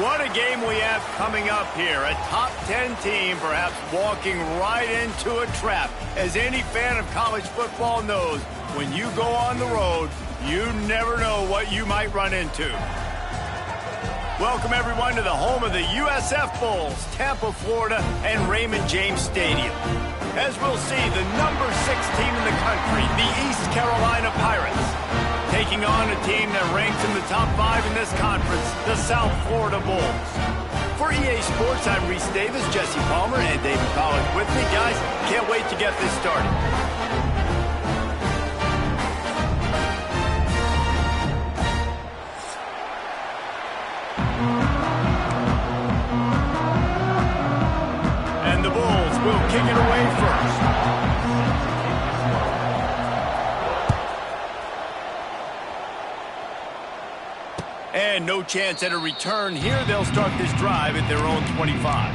What a game we have coming up here. A top 10 team perhaps walking right into a trap. As any fan of college football knows, when you go on the road, you never know what you might run into. Welcome everyone to the home of the USF Bulls, Tampa, Florida, and Raymond James Stadium. As we'll see, the number 6 team in the country, the East Carolina Pirates, taking on a team that ranks in the top 5 in this conference, the South Florida Bulls. For EA Sports, I'm Reese Davis, Jesse Palmer, and David Pollack with me. Guys, can't wait to get this started. And the Bulls will kick it away first. And no chance at a return here. They'll start this drive at their own 25.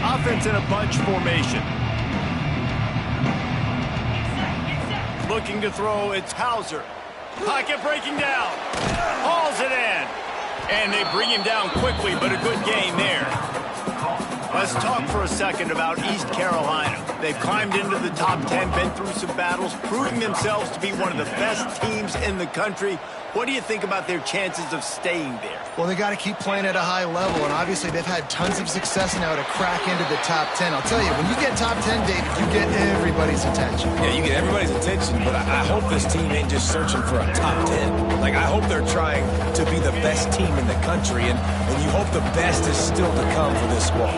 Offense in a bunch formation. Looking to throw, it's Hauser. Pocket breaking down. Hauls it in. And they bring him down quickly, but a good gain there. Let's talk for a second about East Carolina. They've climbed into the top 10, been through some battles, proving themselves to be one of the best teams in the country. What do you think about their chances of staying there? Well, they got to keep playing at a high level, and obviously they've had tons of success now to crack into the top 10. I'll tell you, when you get top 10, David, you get everybody's attention. Yeah, you get everybody's attention, but I hope this team ain't just searching for a top 10. Like, I hope they're trying to be the best team in the country, and you hope the best is still to come for this squad.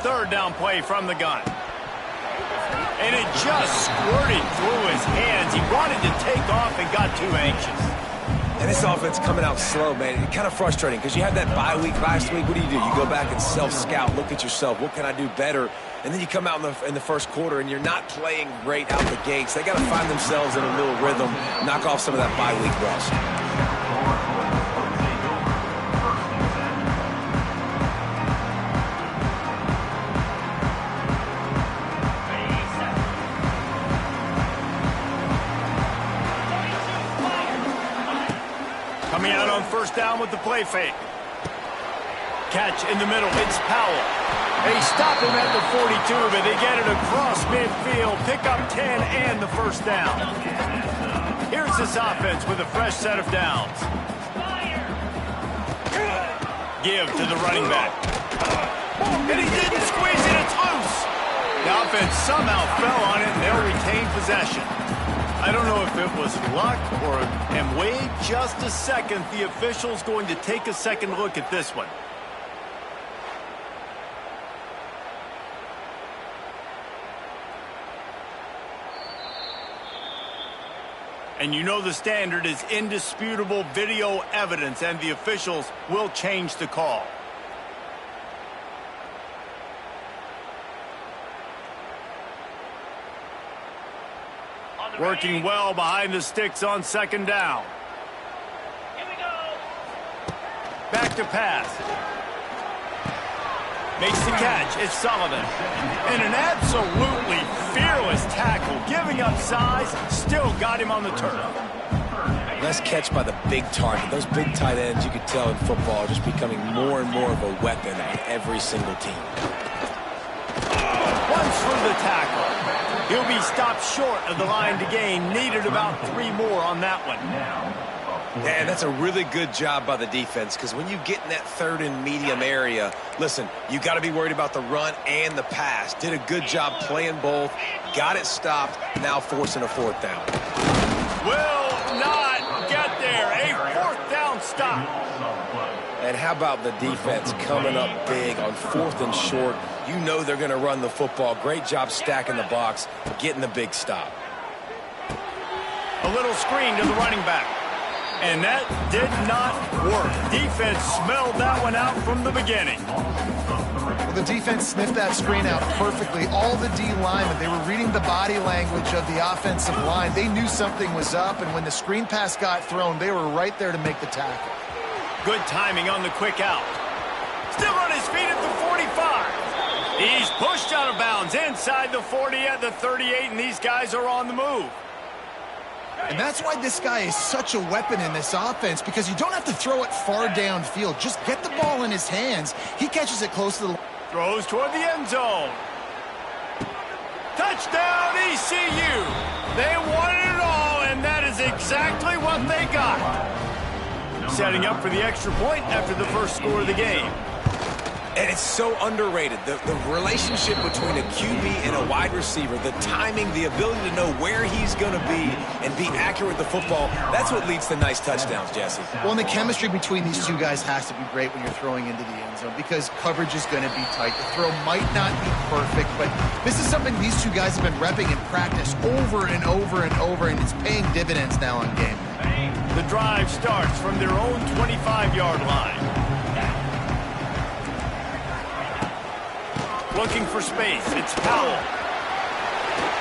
Third down play from the gun. And it just squirted through his hands. He wanted to take off and got too anxious. And this offense coming out slow, man. It's kind of frustrating because you had that bye week last week. What do? You go back and self-scout, look at yourself. What can I do better? And then you come out in the first quarter and you're not playing great out the gates. They got to find themselves in a little rhythm, knock off some of that bye week rust. Coming out on first down with the play fake. Catch in the middle. It's Powell. They stop him at the 42, but they get it across midfield. Pick up 10 and the first down. Here's this offense with a fresh set of downs. Give to the running back. And he didn't squeeze it. It's loose. The offense somehow fell on it, and they'll retain possession. I don't know if it was luck or, and wait just a second, the official's going to take a second look at this one. And you know the standard is indisputable video evidence, and the officials will change the call. Working well behind the sticks on second down. Here we go. Back to pass. Makes the catch. It's Sullivan. And an absolutely fearless tackle. Giving up size. Still got him on the turf. Nice catch by the big target. Those big tight ends, you could tell in football, are just becoming more and more of a weapon on every single team. Once through the tackle. He'll be stopped short of the line to gain. Needed about 3 more on that one. Yeah, that's a really good job by the defense, because when you get in that third and medium area, listen, you got to be worried about the run and the pass. Did a good job playing both. Got it stopped. Now forcing a fourth down. Will not get there. A fourth down stop. And how about the defense coming up big on fourth and short? You know they're going to run the football. Great job stacking the box, getting the big stop. A little screen to the running back. And that did not work. Defense smelled that one out from the beginning. Well, the defense sniffed that screen out perfectly. All the D linemen, they were reading the body language of the offensive line. They knew something was up, and when the screen pass got thrown, they were right there to make the tackle. Good timing on the quick out. Still on his feet at the 45. He's pushed out of bounds inside the 40 at the 38, and these guys are on the move. And that's why this guy is such a weapon in this offense, because you don't have to throw it far downfield. Just get the ball in his hands. He catches it close to the... Throws toward the end zone. Touchdown, ECU. They wanted it all, and that is exactly what they got. Setting up for the extra point after the first score of the game. And it's so underrated. The relationship between a QB and a wide receiver, the timing, the ability to know where he's going to be and be accurate with the football, that's what leads to nice touchdowns, Jesse. Well, and the chemistry between these two guys has to be great when you're throwing into the end zone, because coverage is going to be tight. The throw might not be perfect, but this is something these two guys have been repping in practice over and over and over, and it's paying dividends now on game. The drive starts from their own 25-yard line. Looking for space, it's Powell.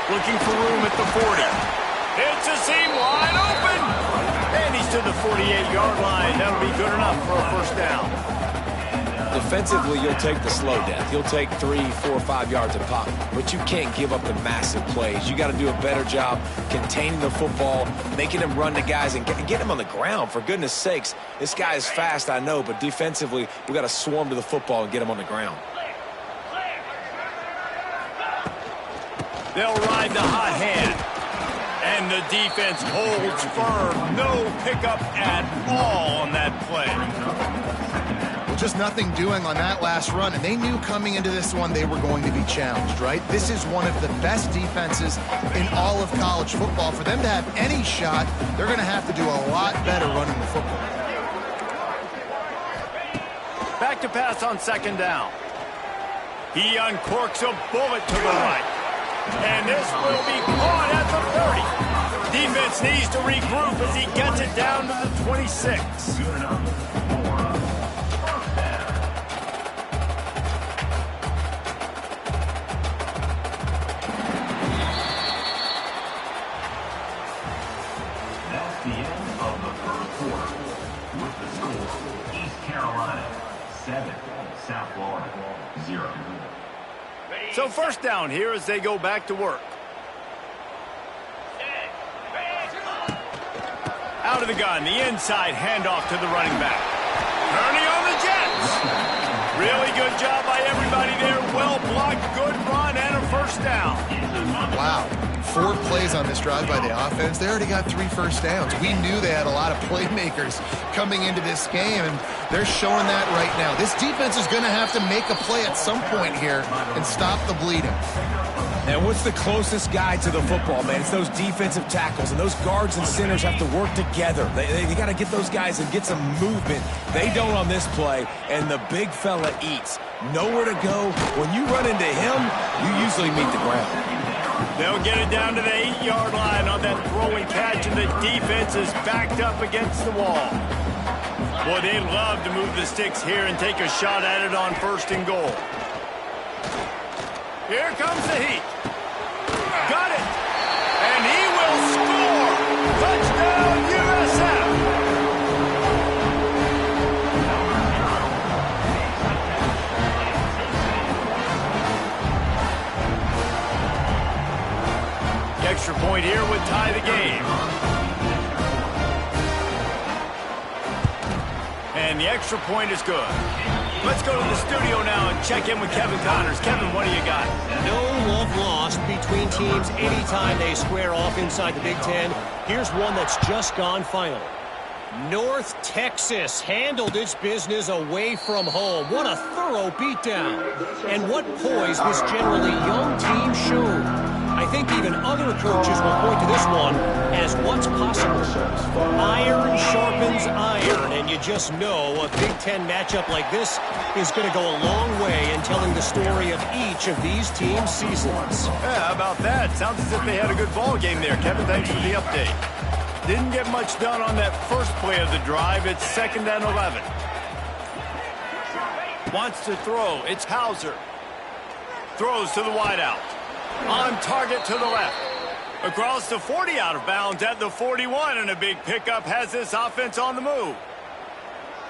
Looking for room at the 40. It's a seam wide open. And he's to the 48-yard line. That'll be good enough for a first down. Defensively, you'll take the slow death. You'll take 3, 4, 5 yards of pocket. But you can't give up the massive plays. You got to do a better job containing the football, making him run to guys, and get him on the ground, for goodness sakes. This guy is fast, I know, but defensively, we got to swarm to the football and get him on the ground. They'll ride the hot hand. And the defense holds firm. No pickup at all on that play. Just nothing doing on that last run, and they knew coming into this one they were going to be challenged, right? This is one of the best defenses in all of college football. For them to have any shot, they're going to have to do a lot better running the football. Back to pass on second down. He uncorks a bullet to the right. And this will be caught at the 30. Defense needs to regroup as he gets it down to the 26. That's the end of the first quarter. With the score, East Carolina 7, South Florida 0. So first down here as they go back to work. Out of the gun, the inside handoff to the running back. Kearney on the Jets. Really good job by everybody there. Well blocked, good run, and a first down. Wow. 4 plays on this drive by the offense. They already got 3 first downs. We knew they had a lot of playmakers coming into this game, and they're showing that right now. This defense is going to have to make a play at some point here and stop the bleeding. And what's the closest guy to the football, man? It's those defensive tackles, and those guards and centers have to work together. They got to get those guys and get some movement. They don't on this play, and the big fella eats. Nowhere to go. When you run into him, you usually meet the ground. They'll get it down to the 8-yard line on that throwing catch, and the defense is backed up against the wall. Boy, they love to move the sticks here and take a shot at it on first and goal. Here comes the heat. Got it. And he will score. Touchdown, USF. The extra point here would tie the game. And the extra point is good. Let's go to the studio now and check in with Kevin Connors. Kevin, what do you got? No love lost between teams anytime they square off inside the Big Ten. Here's one that's just gone final. North Texas handled its business away from home. What a thorough beatdown. And what poise this generally young team showed. I think even other coaches will point to this one as what's possible. Iron sharpens iron, and you just know a Big Ten matchup like this is going to go a long way in telling the story of each of these teams' seasons. Yeah, how about that? Sounds as if they had a good ball game there. Kevin, thanks for the update. Didn't get much done on that first play of the drive. It's 2nd and 11. Wants to throw. It's Hauser. Throws to the wideout. On target to the left. Across the 40, out of bounds at the 41, and a big pickup has this offense on the move.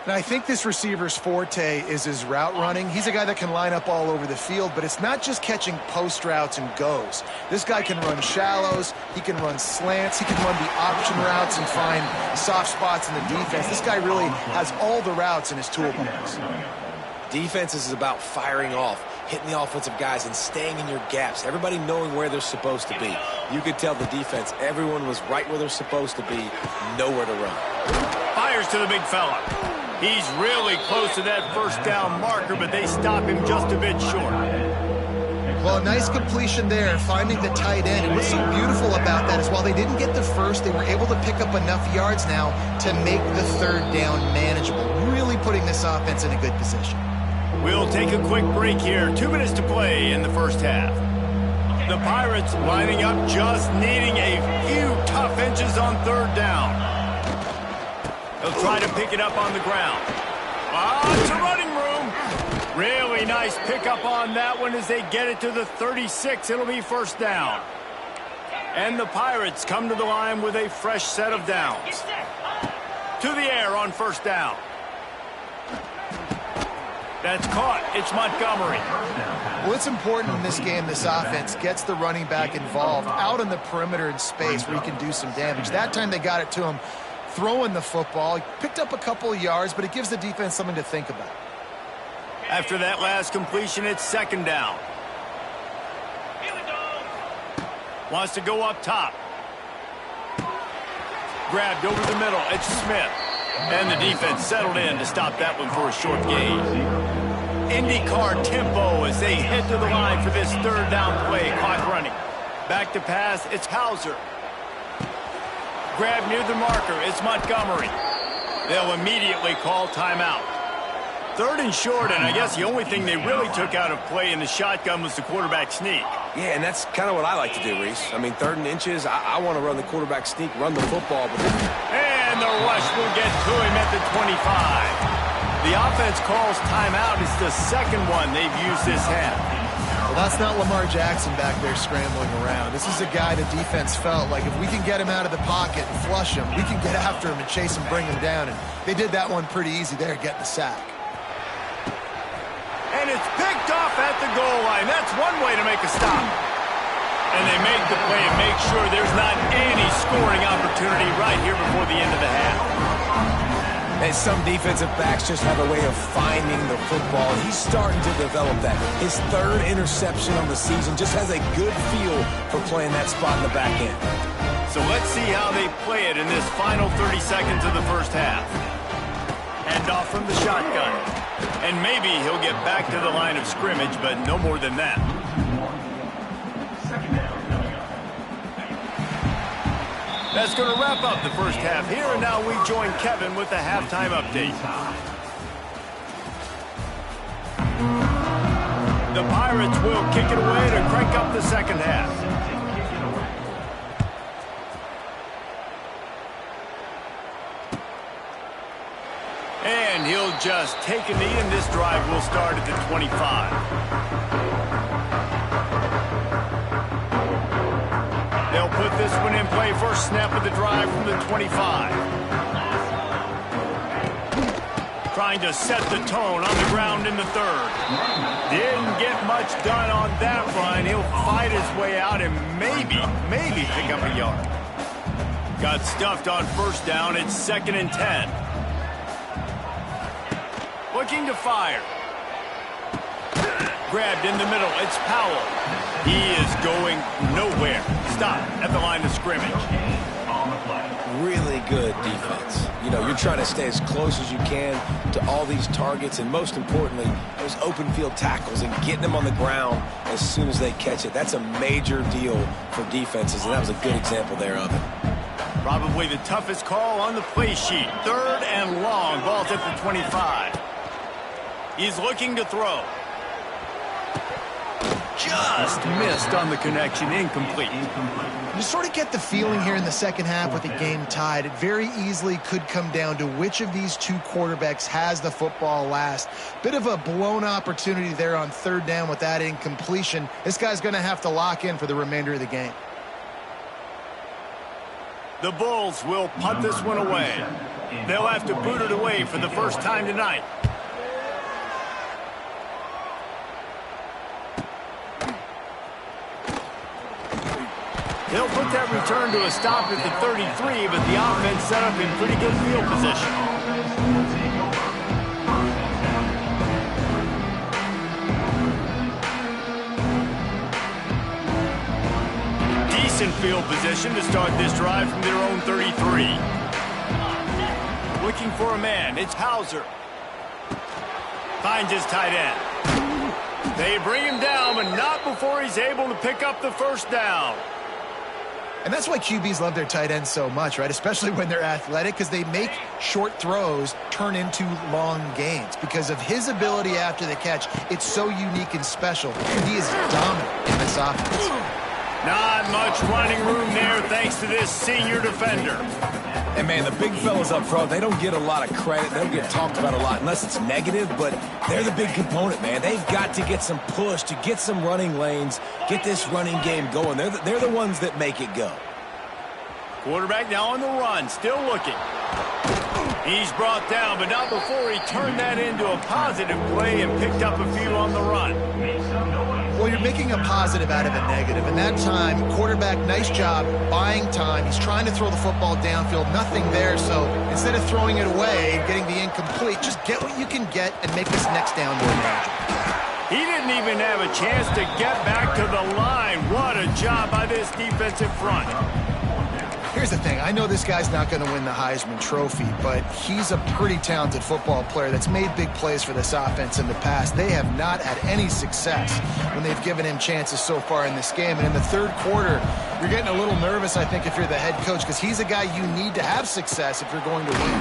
And I think this receiver's forte is his route running. He's a guy that can line up all over the field, but it's not just catching post routes and goes. This guy can run shallows, he can run slants, he can run the option routes and find soft spots in the defense. This guy really has all the routes in his toolbox. Defense is about firing off, hitting the offensive guys, and staying in your gaps. Everybody knowing where they're supposed to be. You could tell the defense, everyone was right where they're supposed to be, nowhere to run. Fires to the big fella. He's really close to that first down marker, but they stop him just a bit short. Well, a nice completion there, finding the tight end. And what's so beautiful about that is while they didn't get the first, they were able to pick up enough yards now to make the third down manageable, really putting this offense in a good position. We'll take a quick break here. 2 minutes to play in the first half. The Pirates lining up, just needing a few tough inches on third down. They'll try to pick it up on the ground. It's a running room. Really nice pickup on that one as they get it to the 36. It'll be first down. And the Pirates come to the line with a fresh set of downs. To the air on first down. That's caught. It's Montgomery. Well, it's important in this game this offense gets the running back involved out on the perimeter in space where he can do some damage. That time they got it to him throwing the football. He picked up a couple of yards, but it gives the defense something to think about. After that last completion, it's second down. Here we go. Wants to go up top. Grabbed over the middle. It's Smith. And the defense settled in to stop that one for a short gain. IndyCar tempo as they head to the line for this third down play. Clock running. Back to pass. It's Hauser. Grab near the marker. It's Montgomery. They'll immediately call timeout. Third and short, and I guess the only thing they really took out of play in the shotgun was the quarterback sneak. Yeah, and that's kind of what I like to do, Reese. I mean, third and inches, I want to run the quarterback sneak, run the football. But and the rush will get to him at the 25. The offense calls timeout. It's the second one they've used this half. Well, that's not Lamar Jackson back there scrambling around. This is a guy the defense felt like if we can get him out of the pocket and flush him, we can get after him and chase him, bring him down. And they did that one pretty easy there, getting the sack. And it's picked off at the goal line. That's one way to make a stop. And they make the play and make sure there's not any scoring opportunity right here before the end of the half. And some defensive backs just have a way of finding the football. He's starting to develop that. His third interception on the season just has a good feel for playing that spot in the back end. So let's see how they play it in this final 30 seconds of the first half. Hand off from the shotgun. And maybe he'll get back to the line of scrimmage, but no more than that. That's going to wrap up the first half here, and now we join Kevin with the halftime update. The Pirates will kick it away to crank up the second half. And he'll just take a knee, and this drive will start at the 25. They'll put this one in play. First snap of the drive from the 25. Trying to set the tone on the ground in the third. Didn't get much done on that run. He'll fight his way out and maybe pick up a yard. Got stuffed on first down. It's 2nd and 10. Looking to fire. Grabbed in the middle. It's Powell. He is going nowhere. Stop at the line of scrimmage. Really good defense. You know, you're trying to stay as close as you can to all these targets, and most importantly, those open field tackles and getting them on the ground as soon as they catch it. That's a major deal for defenses, and that was a good example there of it. Probably the toughest call on the play sheet. 3rd and long. Ball's at the 25. He's looking to throw. Just missed on the connection. Incomplete. You sort of get the feeling here in the second half with the game tied. It very easily could come down to which of these two quarterbacks has the football last. Bit of a blown opportunity there on 3rd down with that incompletion. This guy's going to have to lock in for the remainder of the game. The Bulls will punt this one away. They'll have to boot it away for the first time tonight. They'll put that return to a stop at the 33, but the offense set up in pretty good field position. Decent field position to start this drive from their own 33. Looking for a man. It's Hauser. Finds his tight end. They bring him down, but not before he's able to pick up the first down. And that's why QBs love their tight ends so much, right? Especially when they're athletic, because they make short throws turn into long gains. Because of his ability after the catch, it's so unique and special. He is dominant in this offense. Not much running room there thanks to this senior defender. And, man, the big fellas up front, they don't get a lot of credit. They don't get talked about a lot unless it's negative, but they're the big component, man. They've got to get some push, to get some running lanes, get this running game going. They're the ones that make it go. Quarterback now on the run, still looking. He's brought down, but not before he turned that into a positive play and picked up a few on the run. Well, you're making a positive out of a negative. And that time, quarterback, nice job buying time. He's trying to throw the football downfield. Nothing there. So instead of throwing it away and getting the incomplete, just get what you can get and make this next down more manageable. He didn't even have a chance to get back to the line. What a job by this defensive front. Here's the thing. I know this guy's not going to win the Heisman Trophy, but he's a pretty talented football player that's made big plays for this offense in the past. They have not had any success when they've given him chances so far in this game. And in the third quarter, you're getting a little nervous, I think, if you're the head coach, because he's a guy you need to have success if you're going to win.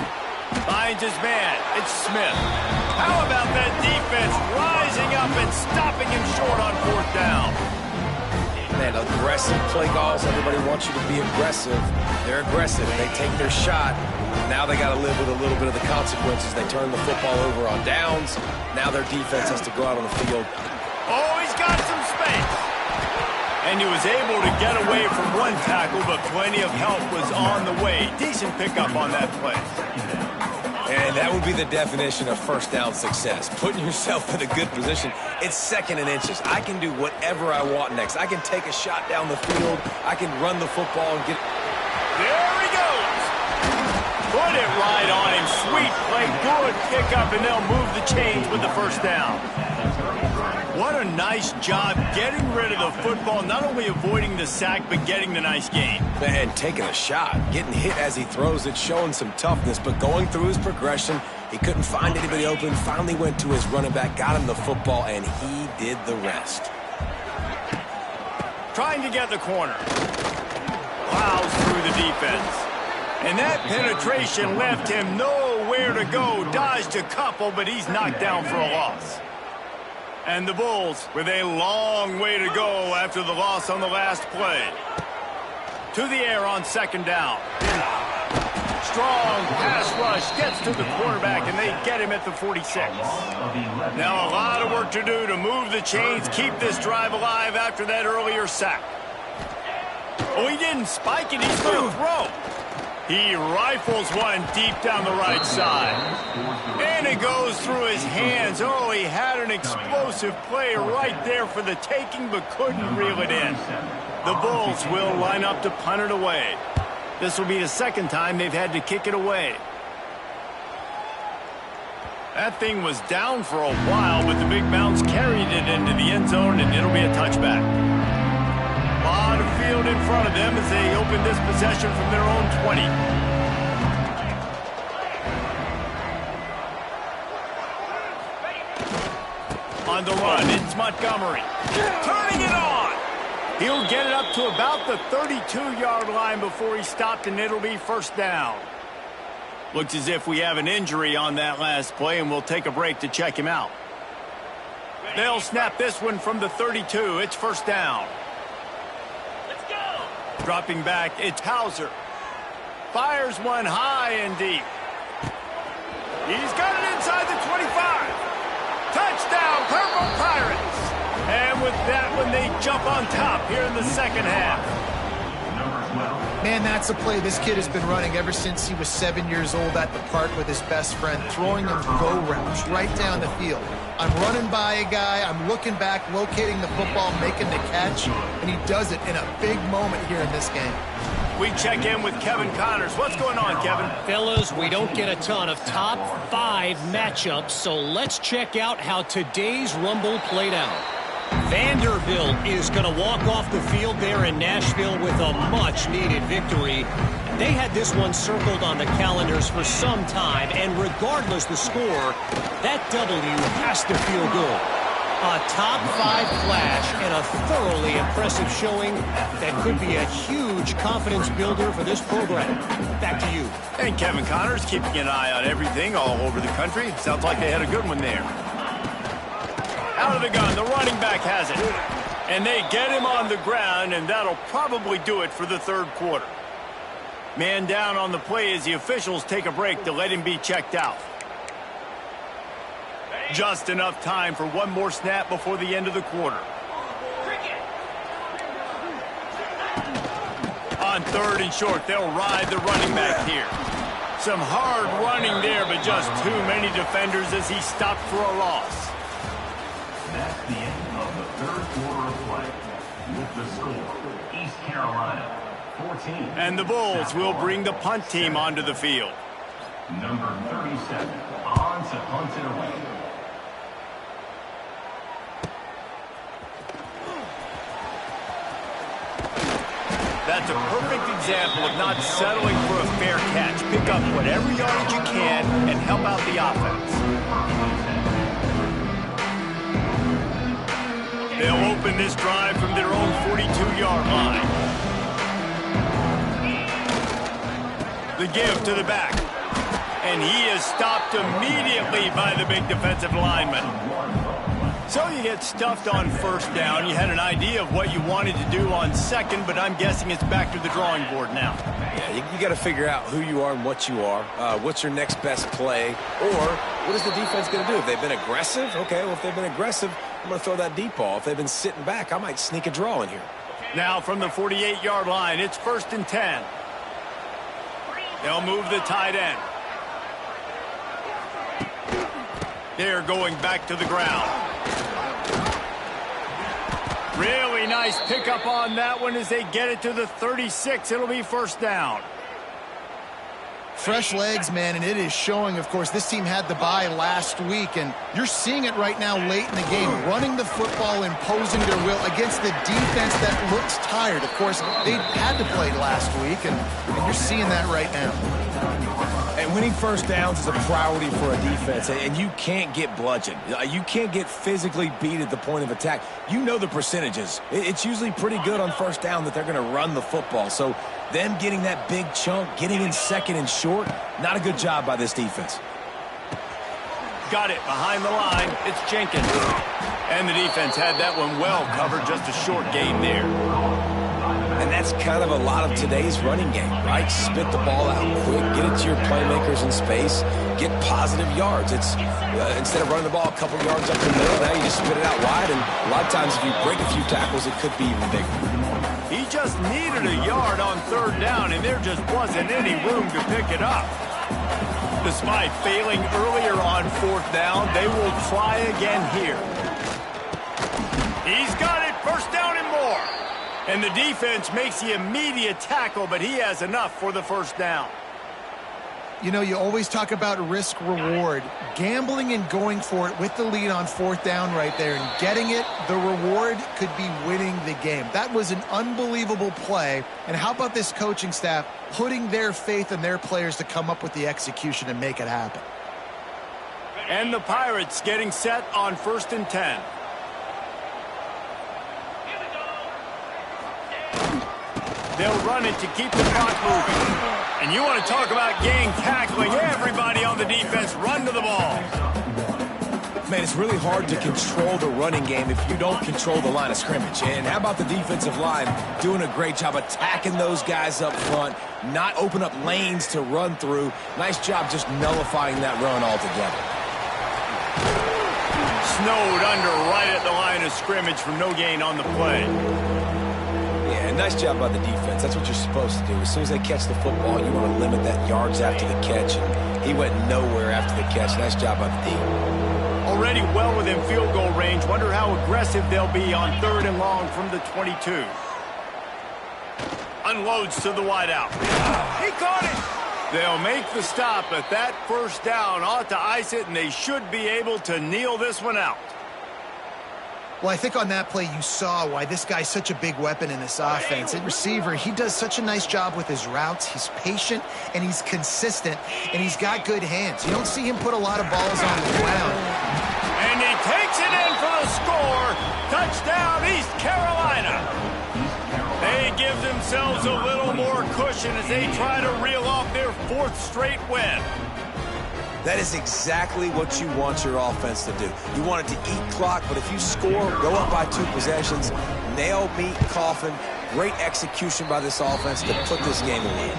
Finds his man. It's Smith. How about that defense rising up and stopping him short on fourth down? Man, aggressive play calls. Everybody wants you to be aggressive. They're aggressive. They take their shot. Now they got to live with a little bit of the consequences. They turn the football over on downs. Now their defense has to go out on the field. Oh, he's got some space. And he was able to get away from one tackle, but plenty of help was on the way. Decent pickup on that play. And that would be the definition of first down success. Putting yourself in a good position. It's second and inches. I can do whatever I want next. I can take a shot down the field. I can run the football and get... There he goes. Put it right on him. Sweet play. Good pickup, and they'll move the chains with the first down. What a nice job getting rid of the football, not only avoiding the sack, but getting the nice gain. And taking a shot, getting hit as he throws it, showing some toughness, but going through his progression, he couldn't find anybody open, finally went to his running back, got him the football, and he did the rest. Trying to get the corner. Plows through the defense. And that penetration left him nowhere to go. Dodged a couple, but he's knocked down for a loss. And the Bulls with a long way to go after the loss on the last play. To the air on second down. Strong pass rush gets to the quarterback, and they get him at the 46. Now a lot of work to do to move the chains, keep this drive alive after that earlier sack. Oh, he didn't spike it. He's going to throw. He rifles one deep down the right side. And it goes through his hands. Oh, he had an explosive play right there for the taking, but couldn't reel it in. The Bulls will line up to punt it away. This will be the second time they've had to kick it away. That thing was down for a while, but the big bounce carried it into the end zone, and it'll be a touchback. A lot of field in front of them as they open this possession from their own 20. On the run, it's Montgomery. Turning it on. He'll get it up to about the 32-yard line before he's stopped, and it'll be first down. Looks as if we have an injury on that last play, and we'll take a break to check him out. They'll snap this one from the 32. It's first down. Dropping back, it's Hauser. Fires one high and deep. He's got it inside the 25. Touchdown, Purple Pirates. And with that one, they jump on top here in the second half. Number 12. Man, that's a play this kid has been running ever since he was 7 years old at the park with his best friend, throwing him go routes right down the field. I'm running by a guy, I'm looking back, locating the football, making the catch, and he does it in a big moment here in this game. We check in with Kevin Connors. What's going on, Kevin? Fellas, we don't get a ton of top 5 matchups, so let's check out how today's Rumble played out. Vanderbilt is going to walk off the field there in Nashville with a much-needed victory. They had this one circled on the calendars for some time, and regardless the score, that W has to feel good. A top 5 flash and a thoroughly impressive showing that could be a huge confidence builder for this program. Back to you. And Kevin Connors keeping an eye on everything all over the country. Sounds like they had a good one there. Out of the gun, the running back has it. And they get him on the ground, and that'll probably do it for the third quarter. Man down on the play as the officials take a break to let him be checked out. Just enough time for one more snap before the end of the quarter. On third and short, they'll ride the running back here. Some hard running there, but just too many defenders as he stopped for a loss. That's the end of the third quarter of play. With the score, East Carolina 14. And the Bulls will bring the punt team onto the field. Number 37 on to punt it away. That's a perfect example of not settling for a fair catch. Pick up whatever yardage you can and help out the offense. They'll open this drive from their own 42-yard line. The give to the back. And he is stopped immediately by the big defensive lineman. So you get stuffed on first down. You had an idea of what you wanted to do on second, but I'm guessing it's back to the drawing board now. Yeah, you got to figure out who you are and what you are. What's your next best play? Or what is the defense going to do? If they've been aggressive, okay, well, if they've been aggressive, I'm going to throw that deep ball. If they've been sitting back, I might sneak a draw in here. Now from the 48-yard line, it's 1st and 10. They'll move the tight end. They're going back to the ground. Really nice pickup on that one as they get it to the 36. It'll be 1st down. Fresh legs, man, and it is showing, of course. This team had the bye last week, and you're seeing it right now late in the game. Running the football, imposing their will against the defense that looks tired. Of course, they had to play last week, and you're seeing that right now. And winning first downs is a priority for a defense, and you can't get bludgeoned. You can't get physically beat at the point of attack. You know the percentages. It's usually pretty good on first down that they're going to run the football. So them getting that big chunk, getting in second and short, not a good job by this defense. Got it behind the line. It's Jenkins. And the defense had that one well covered. Just a short gain there. And that's kind of a lot of today's running game, right? Spit the ball out quick, get it to your playmakers in space, get positive yards. It's instead of running the ball a couple yards up the middle, now you just spit it out wide, and a lot of times if you break a few tackles, it could be even bigger. He just needed a yard on 3rd down, and there just wasn't any room to pick it up. Despite failing earlier on 4th down, they will try again here. He's got it, 1st down and more. And the defense makes the immediate tackle, but he has enough for the 1st down. You know, you always talk about risk-reward. Gambling and going for it with the lead on 4th down right there and getting it, the reward could be winning the game. That was an unbelievable play. And how about this coaching staff putting their faith in their players to come up with the execution and make it happen? And the Pirates getting set on 1st and 10. They'll run it to keep the clock moving. And you want to talk about gang tackling. Everybody on the defense run to the ball. Man, it's really hard to control the running game if you don't control the line of scrimmage. And how about the defensive line doing a great job attacking those guys up front, not open up lanes to run through. Nice job just nullifying that run altogether. Snowed under right at the line of scrimmage from no gain on the play. Yeah, And nice job by the defense. That's what you're supposed to do. As soon as they catch the football, you want to limit that yards after the catch, and he went nowhere after the catch. Nice job by the D. Already well within field goal range. Wonder how aggressive they'll be on 3rd and long from the 22. Unloads to the wideout. He caught it. They'll make the stop, but that first down ought to ice it, and they should be able to kneel this one out. Well, I think on that play you saw why this guy's such a big weapon in this offense. At receiver, he does such a nice job with his routes. He's patient, and he's consistent, and he's got good hands. You don't see him put a lot of balls on the ground. And he takes it in for the score. Touchdown, East Carolina. They give themselves a little more cushion as they try to reel off their 4th straight win. That is exactly what you want your offense to do. You want it to eat clock, but if you score, go up by 2 possessions, nail, meet, coffin. Great execution by this offense to put this game away.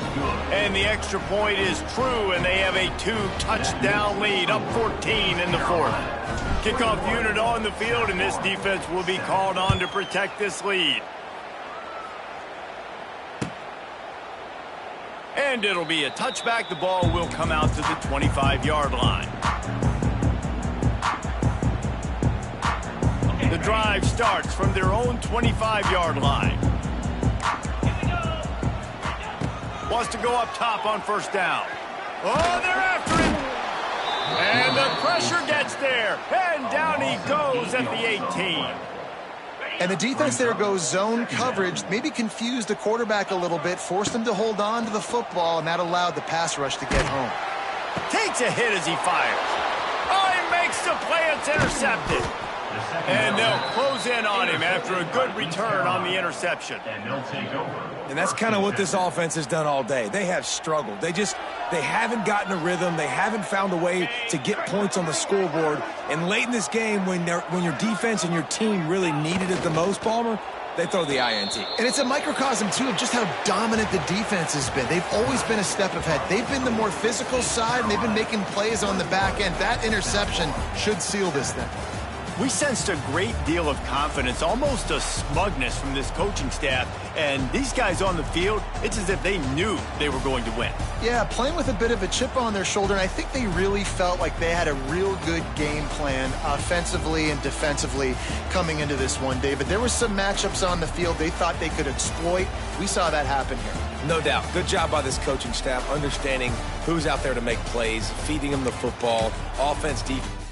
And the extra point is true, and they have a 2-touchdown lead, up 14 in the 4th. Kickoff unit on the field, and this defense will be called on to protect this lead. And it'll be a touchback. The ball will come out to the 25-yard line. The drive starts from their own 25-yard line. Wants to go up top on 1st down. Oh, they're after him. And the pressure gets there. And down he goes at the 18. And the defense there goes zone coverage, maybe confused the quarterback a little bit, forced him to hold on to the football, and that allowed the pass rush to get home. Takes a hit as he fires. Oh, he makes the play. It's intercepted. And they'll close in on him after a good return on the interception. And they'll take over. And that's kind of what this offense has done all day. They have struggled. They haven't gotten a rhythm. They haven't found a way to get points on the scoreboard. And late in this game, when your defense and your team really needed it the most, Palmer, they throw the INT. And it's a microcosm, too, of just how dominant the defense has been. They've always been a step ahead. They've been the more physical side, and they've been making plays on the back end. That interception should seal this thing. We sensed a great deal of confidence, almost a smugness from this coaching staff. And these guys on the field, it's as if they knew they were going to win. Yeah, playing with a bit of a chip on their shoulder, and I think they really felt like they had a real good game plan offensively and defensively coming into this one, David. There were some matchups on the field they thought they could exploit. We saw that happen here. No doubt. Good job by this coaching staff, understanding who's out there to make plays, feeding them the football, offense, defense.